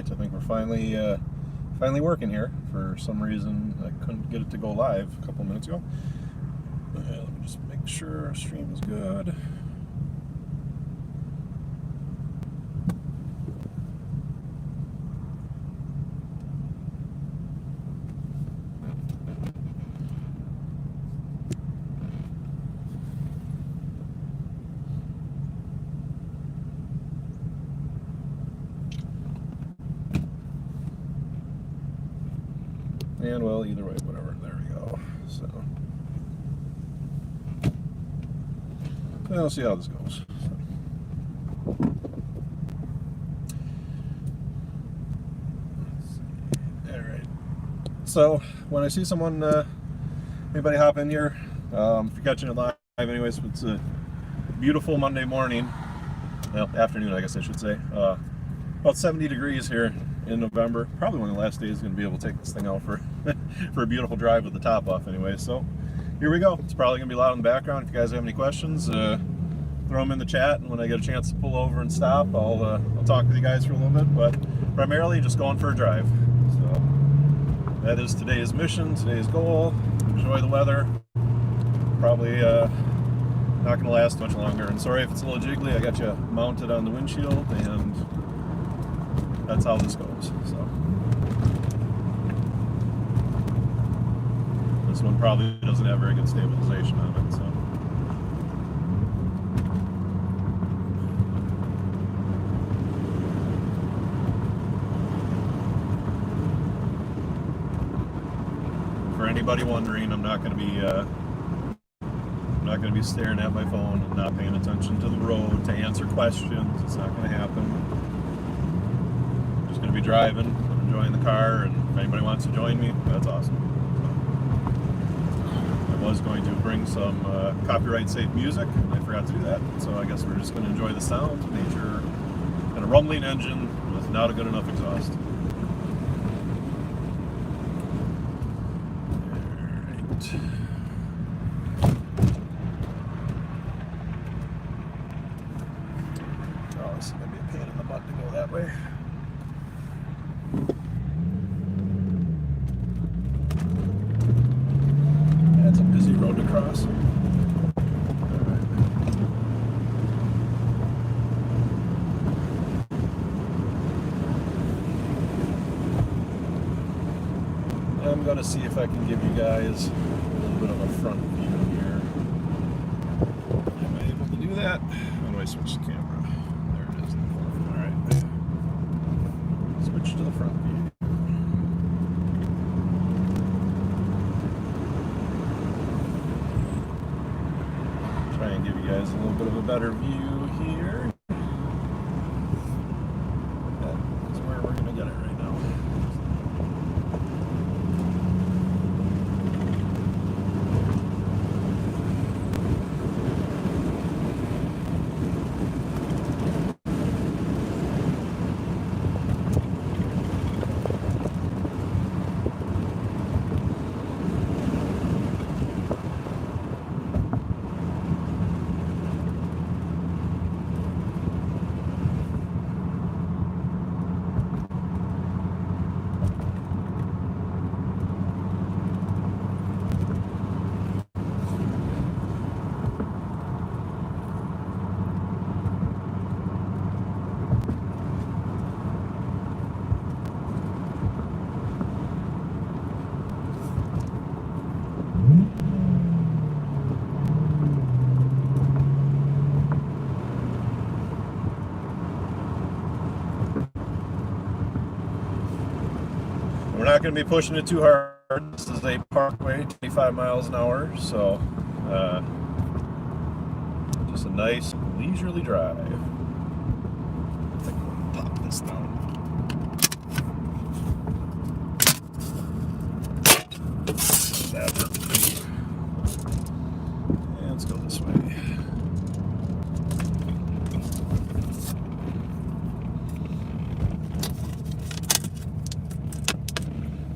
right, I think we're finally working here. For some reason, I couldn't get it to go live a couple minutes ago. Let me just make sure our stream is good. And well, either way, whatever. There we go. So, we'll see how this goes. All right. So, when I see someone, anybody hop in here, if you're catching it live, anyways, it's a beautiful Monday morning. Well, afternoon, I guess I should say. About 70 degrees here in November. Probably one of the last days going to be able to take this thing out for for a beautiful drive with the top off anyway. So here we go. It's probably going to be loud in the background. If you guys have any questions, throw them in the chat, and when I get a chance to pull over and stop, I'll talk with you guys for a little bit, but primarily just going for a drive. So that is today's mission, today's goal. Enjoy the weather. Probably not going to last much longer. And sorry if it's a little jiggly. I got you mounted on the windshield, and that's how this goes. So this one probably doesn't have very good stabilization on it. So for anybody wondering, I'm not going to be staring at my phone and not paying attention to the road to answer questions. It's not going to happen. I'm just going to be driving, I'm enjoying the car, and if anybody wants to join me, that's awesome. I was going to bring some copyright safe music, and I forgot to do that, so I guess we're just going to enjoy the sound of nature and a rumbling engine with not a good enough exhaust. Alright. Oh, this is going to be a pain in the butt to go that way. That's a busy road to cross. Alright. I'm going to see if I can give you guys a little bit of a front view here. Am I able to do that? How do I switch the camera? There it is in the corner. Alright. Switch to the front view. Try and give you guys a little bit of a better view here. That's where we're going to get it right now. We're not going to be pushing it too hard. This is a parkway, 25 miles an hour, so just a nice leisurely drive. I think we'll pop this down. That worked. And let's go this way.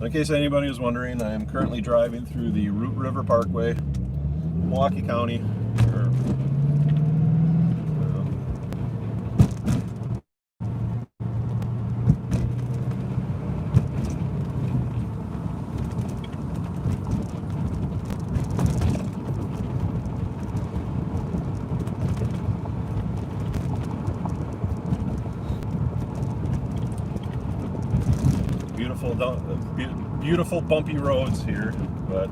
In case anybody is wondering, I am currently driving through the Root River Parkway, Milwaukee County. beautiful bumpy roads here, but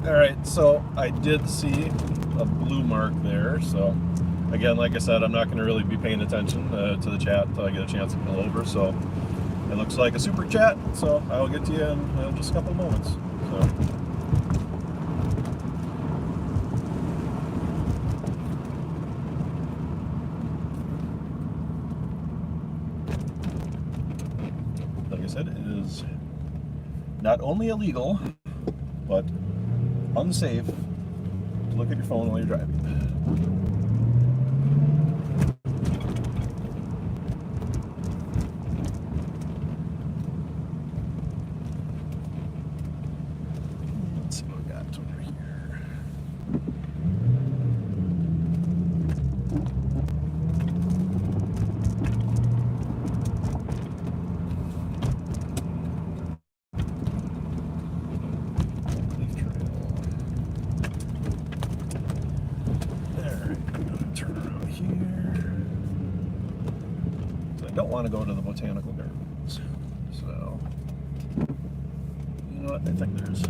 all right. So I did see a blue mark there. So again, like I said, I'm not going to really be paying attention to the chat until I get a chance to pull over. So it looks like a super chat. So I will get to you in just a couple of moments. So. It is not only illegal, but unsafe to look at your phone while you're driving. Let's see what we got over here. I don't want to go to the botanical gardens, so you know what? I think there's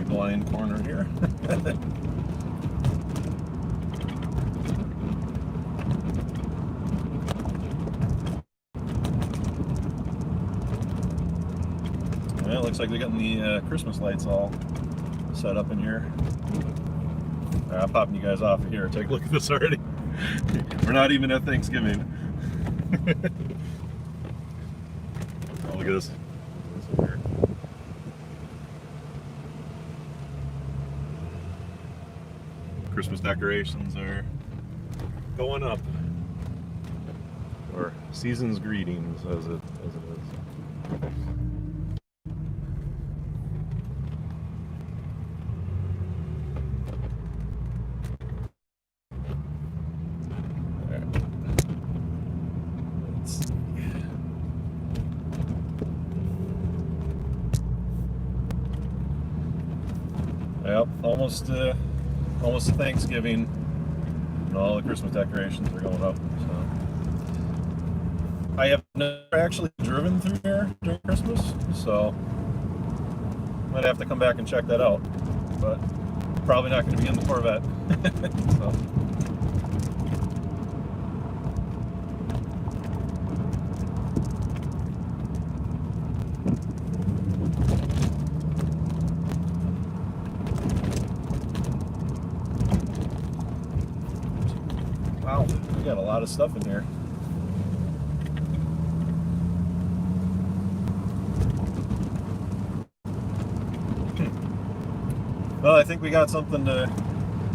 blind corner here. Well, it looks like they're getting the Christmas lights all set up in here. I'm popping you guys off of here. Take a look at this already. We're not even at Thanksgiving. Oh, look at this. This is weird. Christmas decorations are going up, or season's greetings as it is. Alright. Let's see. Yep, almost to Thanksgiving, and all the Christmas decorations are going up. So I have never actually driven through here during Christmas, so might have to come back and check that out. But probably not going to be in the Corvette. So. Wow, we got a lot of stuff in here. Well, I think we got something to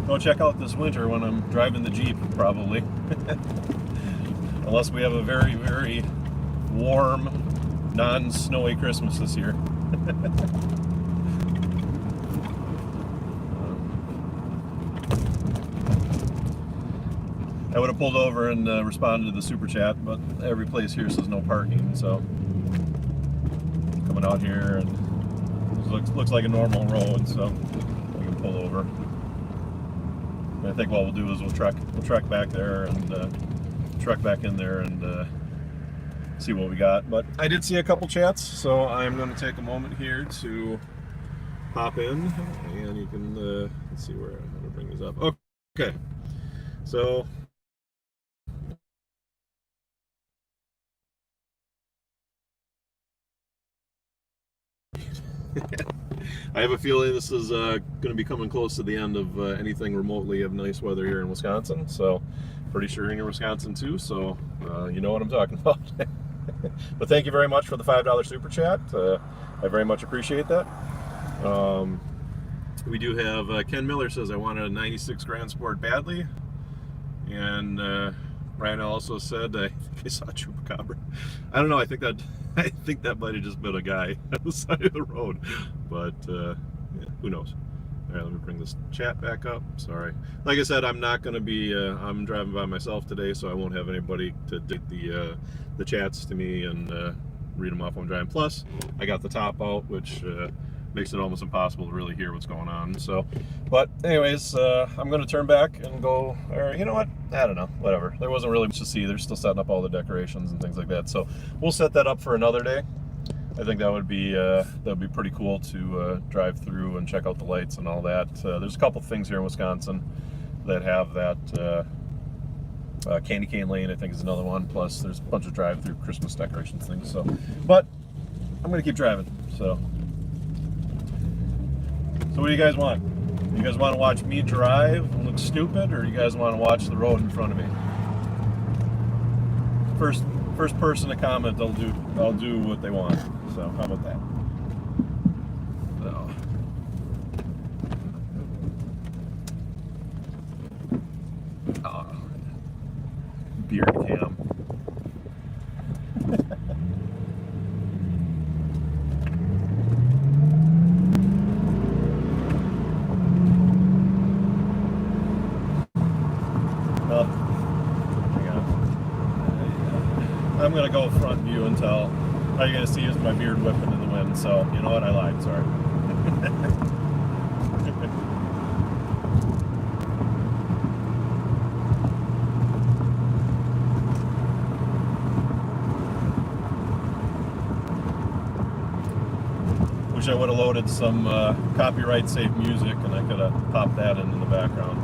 go check out this winter when I'm driving the Jeep, probably. Unless we have a very, very warm, non-snowy Christmas this year. I would have pulled over and responded to the super chat, but every place here says no parking, so coming out here and it looks like a normal road, so we can pull over. And I think what we'll do is we'll trek back there and trek back in there and see what we got. But I did see a couple chats, so I'm going to take a moment here to hop in, and you can let's see where I'm going to bring these up. Okay, so. I have a feeling this is going to be coming close to the end of anything remotely of nice weather here in Wisconsin. So, pretty sure you're in Wisconsin too. So, you know what I'm talking about. But thank you very much for the $5 super chat. I very much appreciate that. We do have Ken Miller says I want a '96 Grand Sport badly, and Ryan also said, I think I saw a chupacabra. I don't know. I think that might have just been a guy on the side of the road, but yeah, who knows? All right, let me bring this chat back up. Sorry. Like I said, I'm not going to be. I'm driving by myself today, so I won't have anybody to dig the chats to me and read them off when I'm driving. Plus, I got the top out, which makes it almost impossible to really hear what's going on. So, but anyways, I'm going to turn back and go. Or you know what? I don't know. Whatever. There wasn't really much to see. They're still setting up all the decorations and things like that. So we'll set that up for another day. I think that would be pretty cool to drive through and check out the lights and all that. There's a couple things here in Wisconsin that have that. Candy Cane Lane, I think, is another one. Plus, there's a bunch of drive-through Christmas decorations things. So, but I'm gonna keep driving. So what do you guys want? You guys want to watch me drive and look stupid, or you guys want to watch the road in front of me? First person to comment, I'll do what they want. So how about that? So. Oh. Beard cam. Well, hang on. I'm gonna go front view until all you're gonna see is my beard whipping in the wind. So you know what? I lied. Sorry. Wish I would have loaded some copyright safe music and I could have popped that in the background.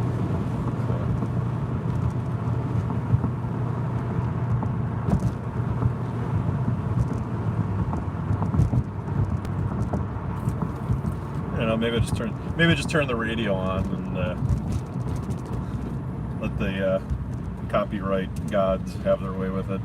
You know, maybe just turn the radio on and let the copyright gods have their way with it.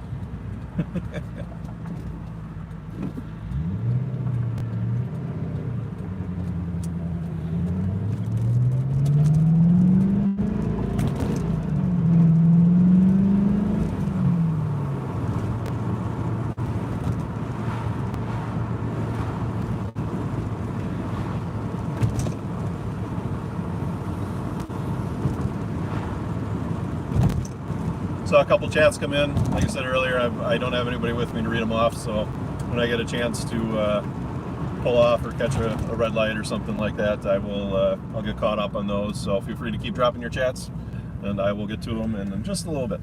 Saw a couple chats come in. Like I said earlier, I don't have anybody with me to read them off, so when I get a chance to pull off or catch a red light or something like that, I'll get caught up on those. So feel free to keep dropping your chats, and I will get to them in just a little bit.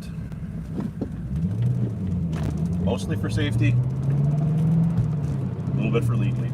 Mostly for safety, a little bit for legally.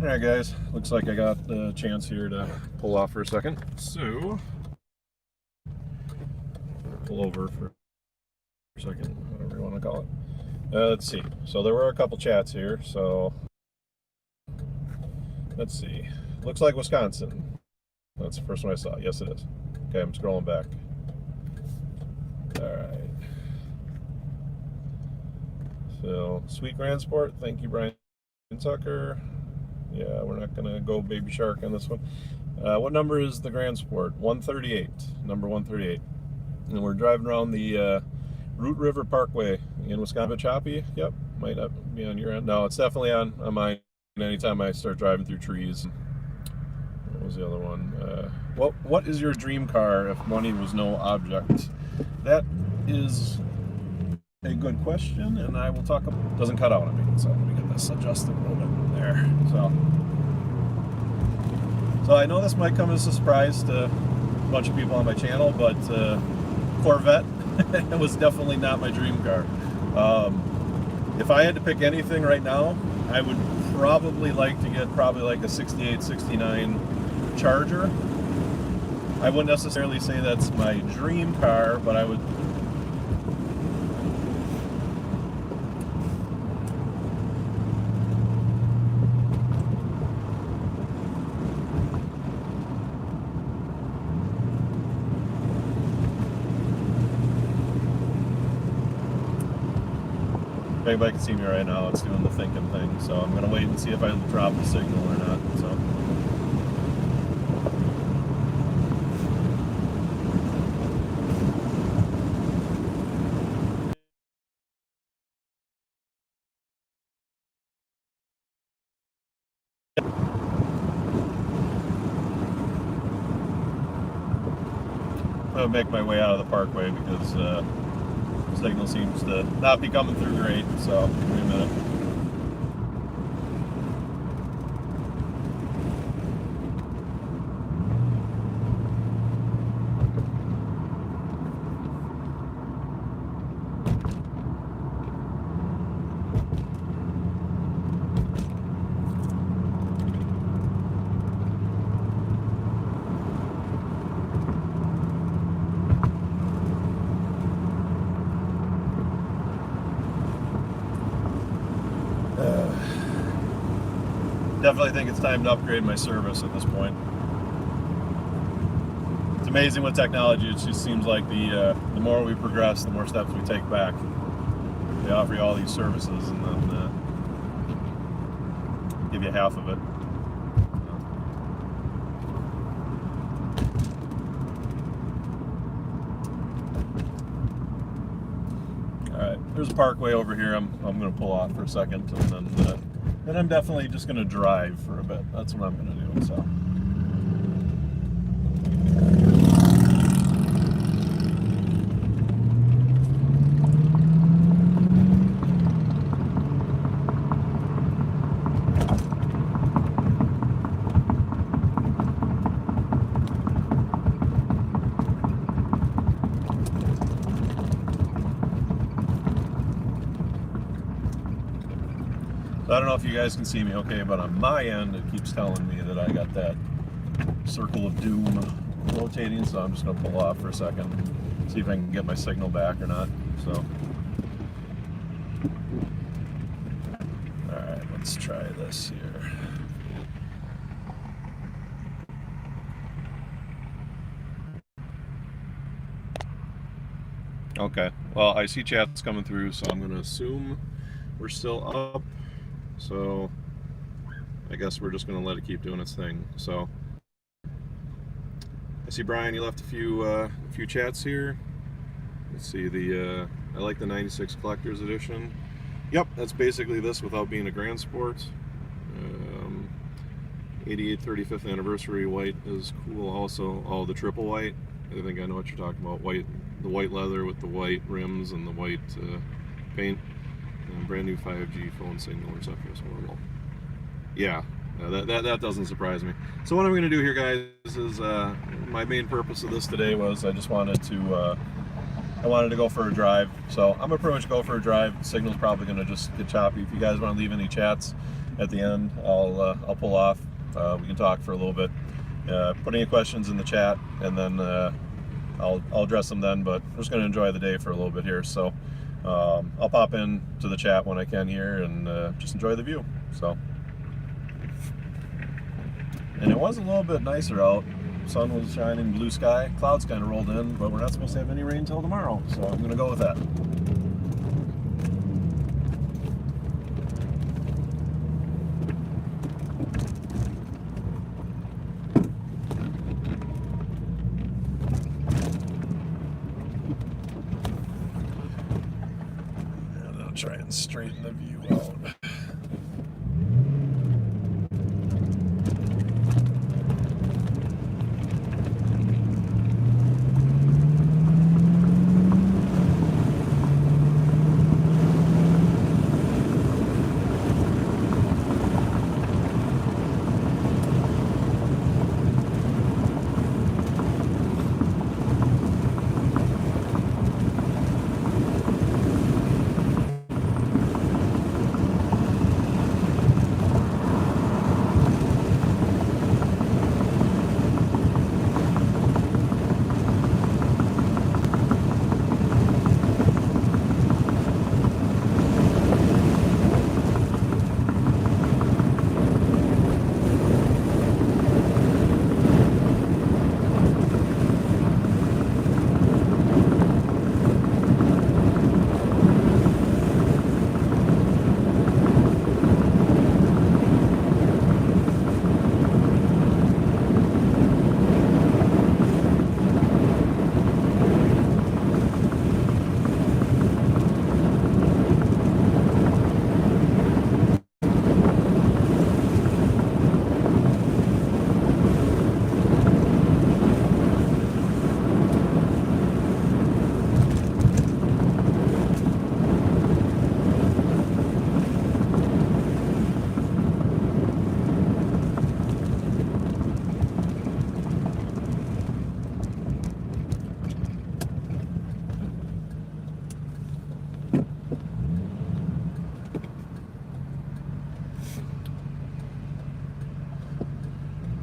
Alright guys, looks like I got the chance here to pull off for a second. So, pull over for a second, whatever you want to call it. Let's see, so there were a couple chats here, so let's see. Looks like Wisconsin. That's the first one I saw. Yes it is. Okay, I'm scrolling back. Alright. So, Sweet Grand Sport, thank you Brian Tucker. Yeah, we're not gonna go Baby Shark on this one. What number is the Grand Sport? 138, number 138. And we're driving around the Root River Parkway in Wisconsin. Choppy? Yep, might not be on your end. No, it's definitely on mine. Anytime I start driving through trees. What was the other one? What is your dream car if money was no object? That is a good question, and I will talk about it. Doesn't cut out on me, so let me get this adjusted a little bit there. So I know this might come as a surprise to a bunch of people on my channel, but Corvette was definitely not my dream car. If I had to pick anything right now, I would probably like to get like a 68, 69 Charger. I wouldn't necessarily say that's my dream car, but I would. If anybody can see me right now, it's doing the thinking thing, so I'm gonna wait and see if I drop the signal or not. So. I'm gonna make my way out of the parkway because signal seems to not be coming through great. So give me a minute. Definitely think it's time to upgrade my service at this point. It's amazing with technology. It just seems like the more we progress, the more steps we take back. They offer you all these services and then give you half of it. All right, there's a parkway over here. I'm going to pull off for a second, and then I'm definitely just going to drive for a bit. That's what I'm going to do. So. I don't know if you guys can see me okay, but on my end, it keeps telling me that I got that circle of doom rotating, so I'm just going to pull off for a second, see if I can get my signal back or not. So, alright, let's try this here. Okay, well, I see chats coming through, so I'm going to assume we're still up. So I guess we're just going to let it keep doing its thing. So I see Brian, you left a few chats here. Let's see, I like the 96 Collector's Edition. Yep, that's basically this without being a Grand Sport. 88 35th anniversary white is cool also. Oh, the triple white. I think I know what you're talking about. White, the white leather with the white rims and the white paint. Brand new 5G phone signal reception is horrible. Yeah, that doesn't surprise me. So what I'm going to do here, guys, is my main purpose of this today was I just wanted to go for a drive. So I'm gonna pretty much go for a drive. Signal's probably going to just get choppy. If you guys want to leave any chats at the end, I'll pull off. We can talk for a little bit. Put any questions in the chat, and then I'll address them then. But I'm just going to enjoy the day for a little bit here. So. I'll pop in to the chat when I can here and just enjoy the view. So, and it was a little bit nicer out. Sun was shining, blue sky. Clouds kind of rolled in, but we're not supposed to have any rain till tomorrow. So I'm going to go with that. straighten the view out.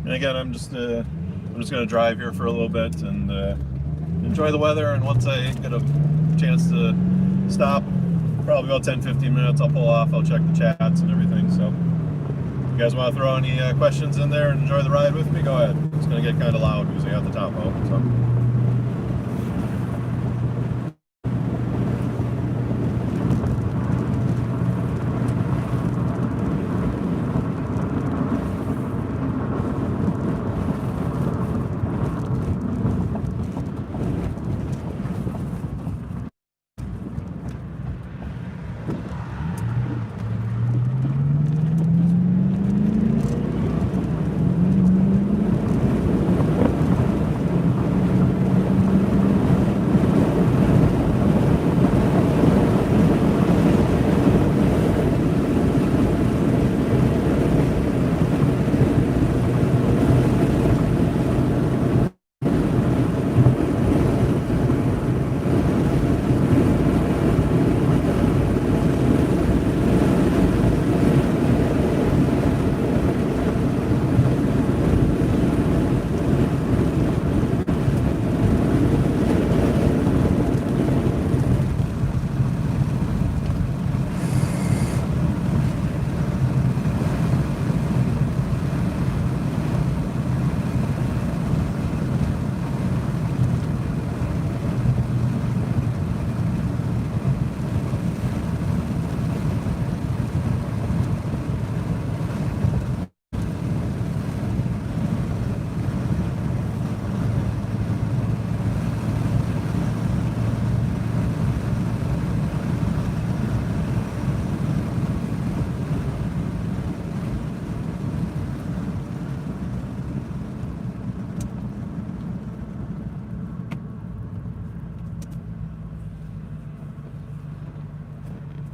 And again, I'm just gonna drive here for a little bit and enjoy the weather. And once I get a chance to stop, probably about 10-15 minutes, I'll pull off. I'll check the chats and everything. So, if you guys want to throw any questions in there and enjoy the ride with me, go ahead. It's gonna get kind of loud because I got the top out. So.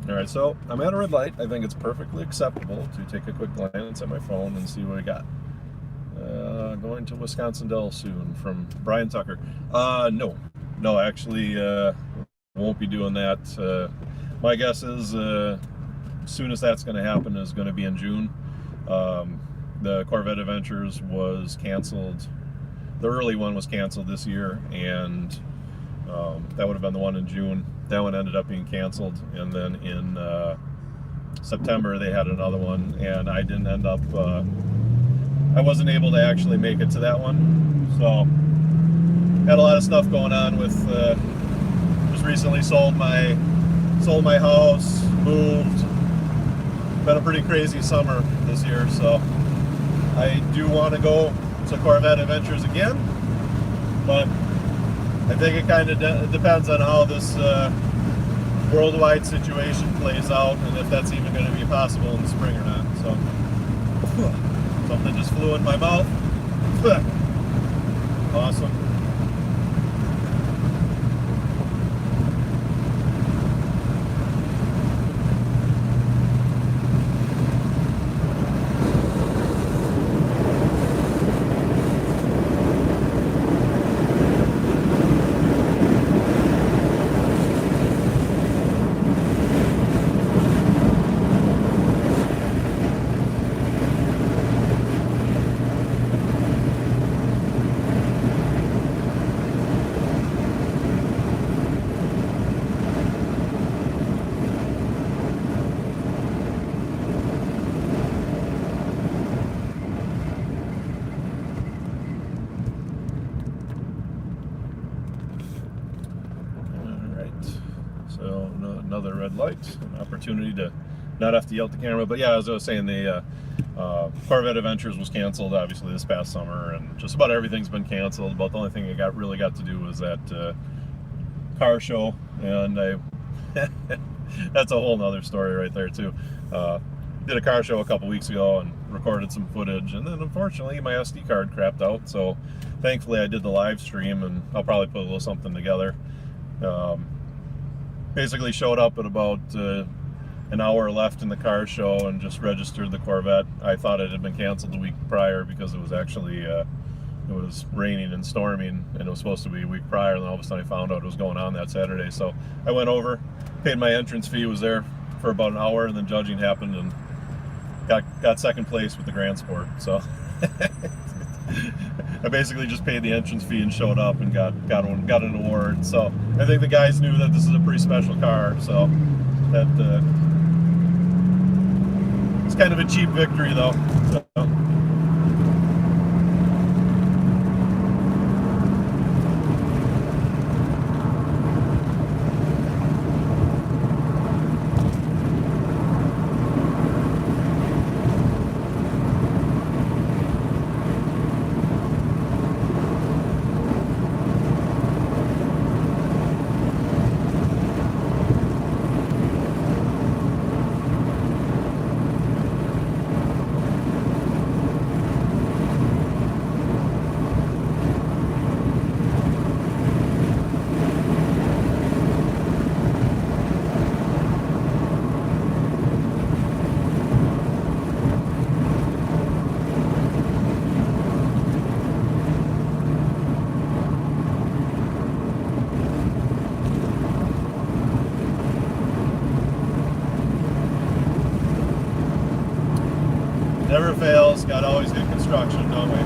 Alright, so I'm at a red light. I think it's perfectly acceptable to take a quick glance at my phone and see what I got. Going to Wisconsin Dells soon from Brian Tucker. No, actually, won't be doing that. My guess is soonest that's going to happen is going to be in June. The Corvette Adventures was canceled. The early one was canceled this year, and that would have been the one in June. That one ended up being canceled, and then in September they had another one, and I didn't end up, I wasn't able to actually make it to that one. So had a lot of stuff going on with, just recently sold my house, moved. Been a pretty crazy summer this year, so I do want to go to Corvette Adventures again, but I think it kind of depends on how this worldwide situation plays out, and if that's even going to be possible in the spring or not. So something just flew in my mouth. Awesome. So another red light, an opportunity to not have to yell at the camera. But yeah, as I was saying, the Corvette Adventures was canceled obviously this past summer, and just about everything's been canceled. About the only thing I really got to do was that car show, and I that's a whole nother story right there too. Did a car show a couple weeks ago and recorded some footage, and then unfortunately my SD card crapped out. So thankfully I did the live stream, and I'll probably put a little something together. Basically showed up at about an hour left in the car show and just registered the Corvette. I thought it had been canceled the week prior because it was actually it was raining and storming, and it was supposed to be a week prior, and then all of a sudden I found out it was going on that Saturday. So I went over, paid my entrance fee, was there for about an hour, and then judging happened, and got second place with the Grand Sport. So I basically just paid the entrance fee and showed up and got an award. So I think the guys knew that this is a pretty special car. So that it's kind of a cheap victory, though. So. Never fails. Got always good construction, don't we?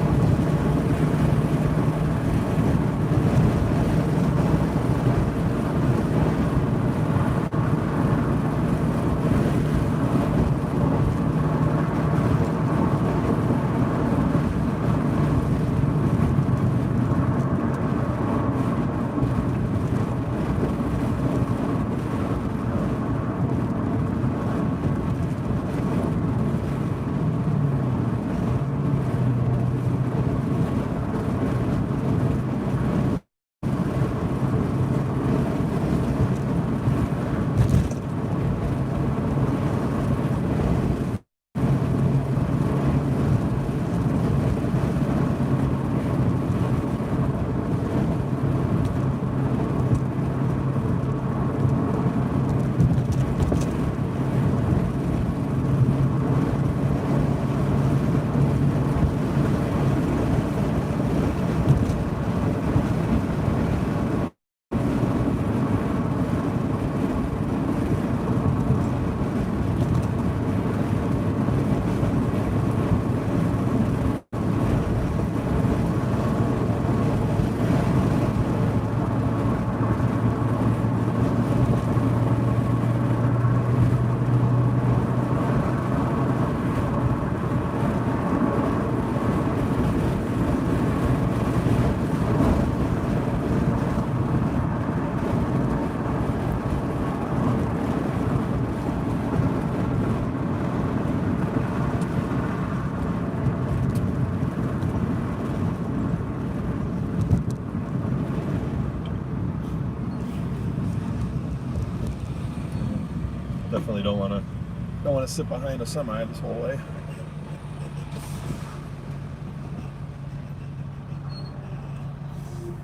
definitely don't want to sit behind a semi this whole way.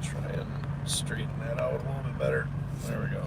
Try and straighten that out a little bit better. There we go.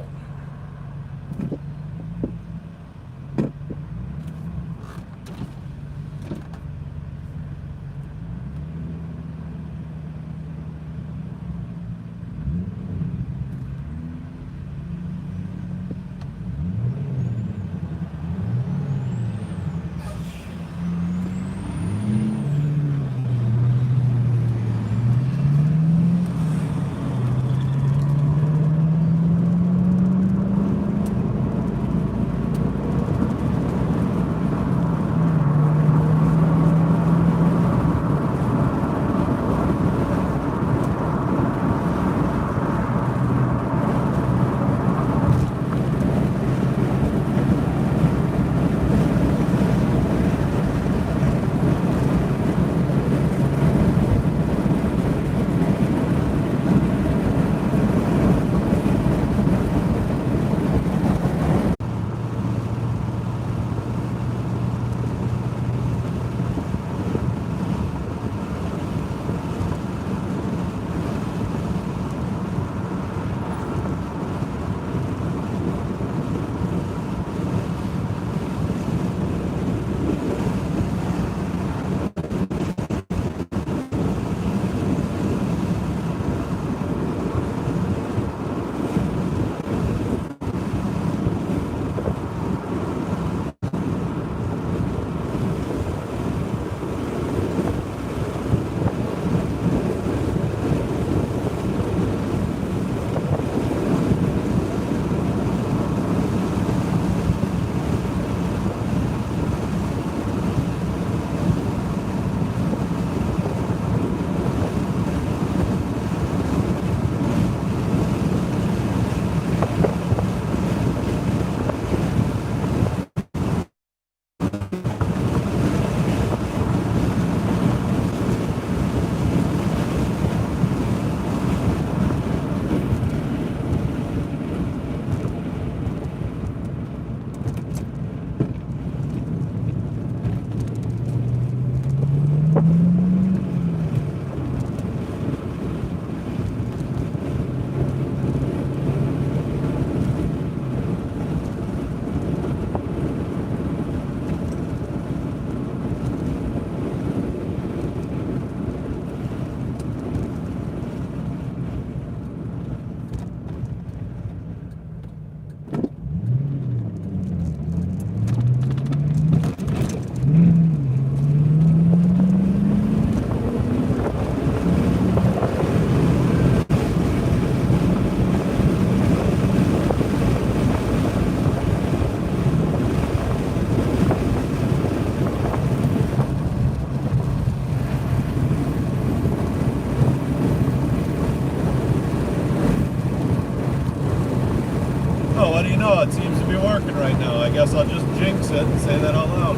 Oh, what do you know? It seems to be working right now. I guess I'll just jinx it and say that out loud.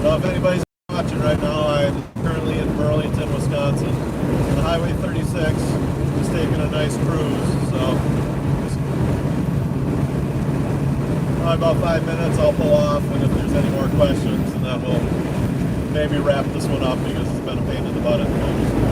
Well, if anybody's watching right now, I'm currently in Burlington, Wisconsin. On Highway 36, just taking a nice cruise. So, about 5 minutes, I'll pull off, and if there's any more questions, and then we'll maybe wrap this one up because it's been a pain in the butt at the moment.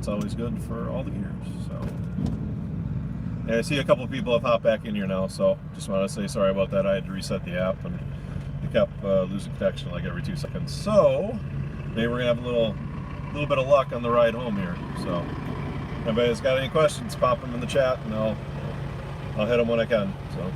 that's always good for all the gears. So, yeah, I see a couple of people have hopped back in here now, so just want to say sorry about that. I had to reset the app, and it kept losing connection like every 2 seconds. So maybe we're gonna have a little bit of luck on the ride home here. So, if anybody's got any questions, pop them in the chat, and I'll hit them when I can. So.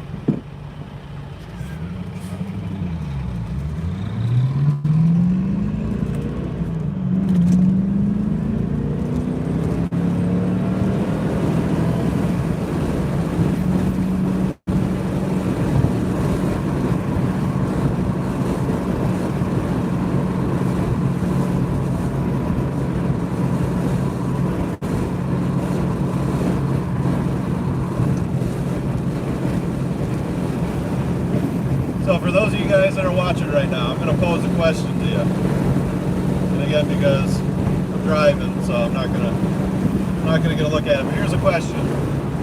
So for those of you guys that are watching right now, I'm going to pose a question to you. And again, because I'm driving, so I'm not gonna get a look at it. But here's a question.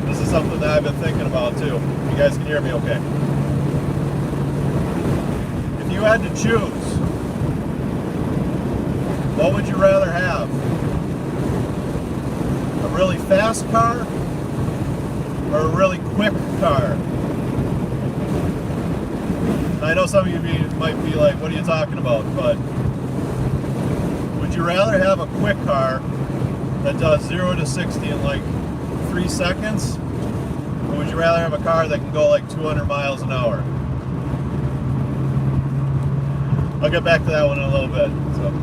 This is something that I've been thinking about too. You guys can hear me okay? If you had to choose, what would you rather have? A really fast car or a really quick car? I know some of you might be like, what are you talking about? But would you rather have a quick car that does 0 to 60 in like 3 seconds? Or would you rather have a car that can go like 200 miles an hour? I'll get back to that one in a little bit. So.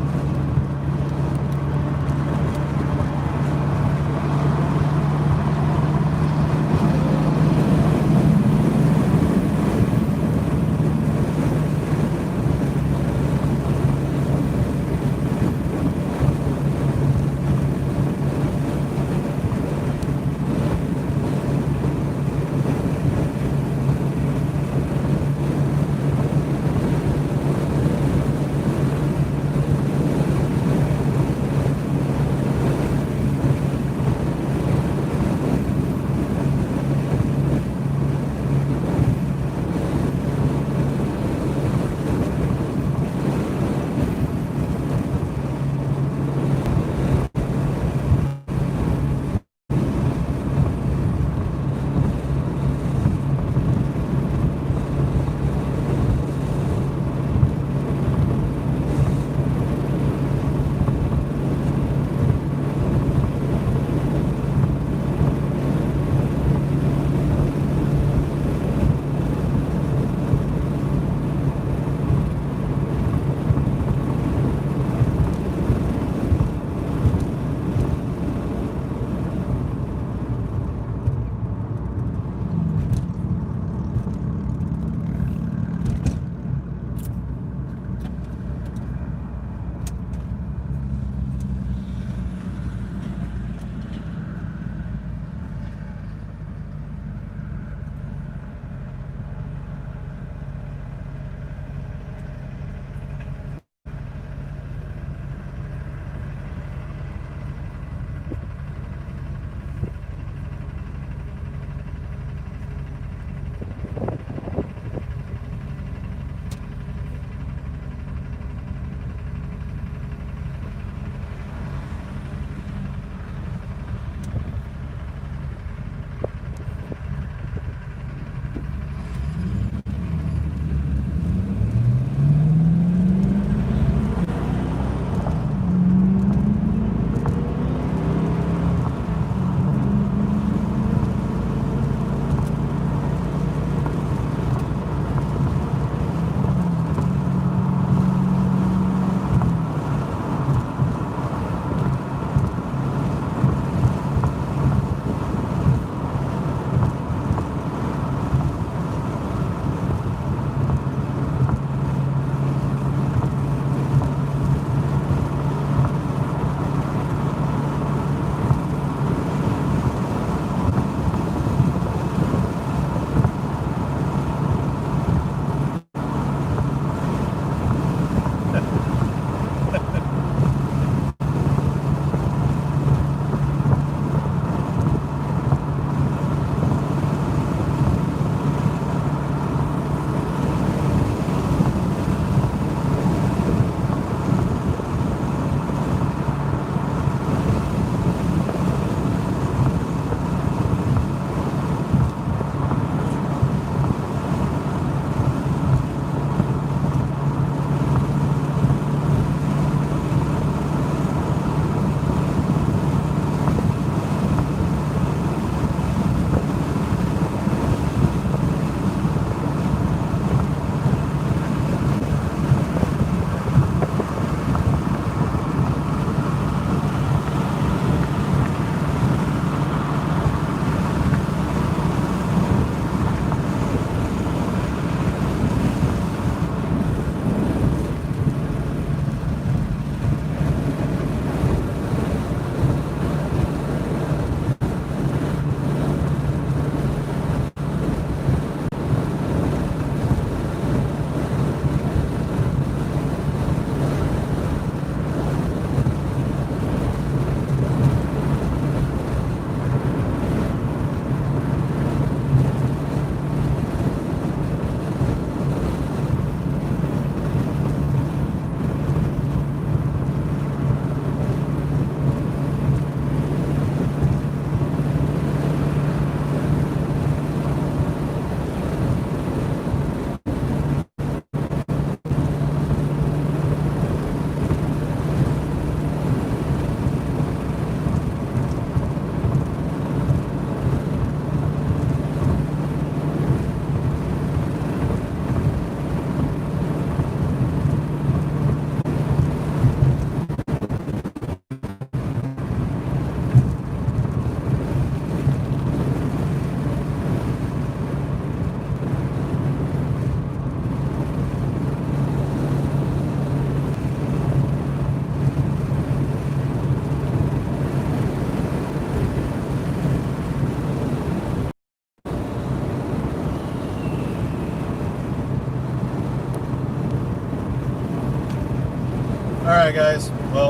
Alright guys, well,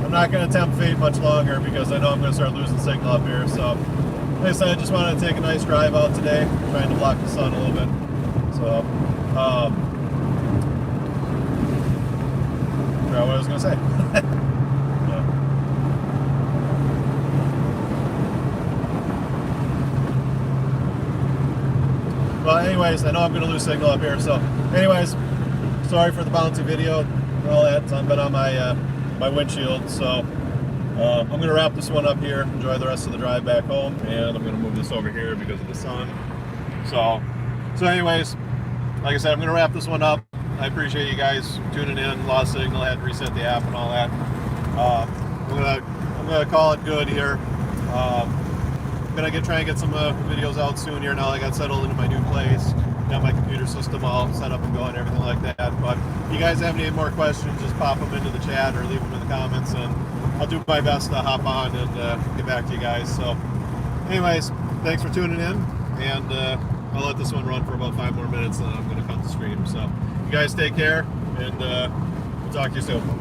I'm not going to tempt fate much longer because I know I'm going to start losing signal up here. So, like I said, I just wanted to take a nice drive out today, trying to block the sun a little bit. So, forgot what I was going to say. Yeah. Well, anyways, I know I'm going to lose signal up here. So, anyways, sorry for the bouncy video and all that. It's been on my my windshield. So, I'm going to wrap this one up here. Enjoy the rest of the drive back home, and I'm going to move this over here because of the sun. So anyways, like I said, I'm going to wrap this one up. I appreciate you guys tuning in. Lost signal, had to reset the app and all that. I'm gonna call it good here. I'm gonna try and get some videos out soon here now that I got settled into my new place. Got my computer system all set up and going, everything like that. But if you guys have any more questions, just pop them into the chat or leave them in the comments, and I'll do my best to hop on and get back to you guys. So, anyways, thanks for tuning in, and I'll let this one run for about 5 more minutes, and then I'm gonna cut the stream. So. You guys take care, and we'll talk to you soon.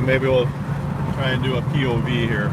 Maybe we'll try and do a POV here.